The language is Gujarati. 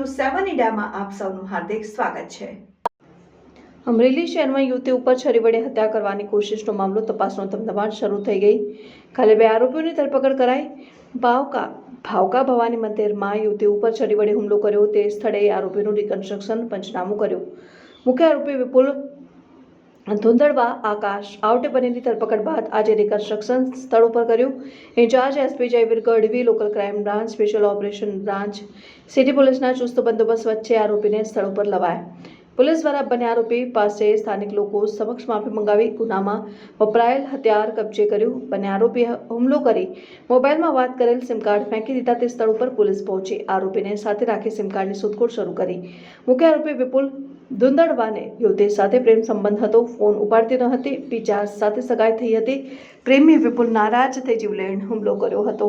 ન્યૂઝ 7 ઇન્ડિયામાં આપ સૌનું હાર્દિક સ્વાગત છે। અમરેલી શહેરમાં યુવતી ઉપર છરી વડે હત્યા કરવાની કોશિશનો મામલો તપાસનો ધમધમાટ શરૂ થઈ ગઈ। કાલે 2 આરોપીઓની ધરપકડ કરાઈ। ભાવકા ભવાની મંદિરમાં યુવતી ઉપર છરી વડે હુમલો કર્યો તે સ્થળે આરોપીનું રિકન્સ્ટ્રક્શન પંચનામું કર્યું। મુખ્ય આરોપી વિપુલ ધુંધળવા આકાશ આવટે બનેલી ધરપકડ બાદ આજે રિકન્સ્ટ્રક્શન સ્થળ ઉપર કર્યું। Incharge SP Jayveer Gadhvi, local crime branch, special operation branch, city પોલીસના ચુસ્ત બંદોબસ્ત વચ્ચે આરોપીને સ્થળ ઉપર લવાયા। પોલીસ દ્વારા બંને આરોપી પાસે સ્થાનિક લોકો સમક્ષ માફી મંગાવી ગુનામાં વપરાયેલ હથિયાર કબજે કર્યું। બંને આરોપીએ હુમલો કરી મોબાઈલમાં વાત કરેલ સિમ કાર્ડ ફેંકી દીધા તે સ્થળ ઉપર પોલીસ પહોંચી આરોપીને સાથે રાખી સિમ કાર્ડની શોધખોળ શરૂ કરી। મુખ્ય આરોપી વિપુલ ધુંધળવાને યુવતી સાથે પ્રેમ સંબંધ હતો, ફોન ઉપાડતી ન હતી, બીજા સાથે સગાઈ થઈ હતી। પ્રેમી વિપુલ નારાજ થઈ જીવલેણ હુમલો કર્યો હતો।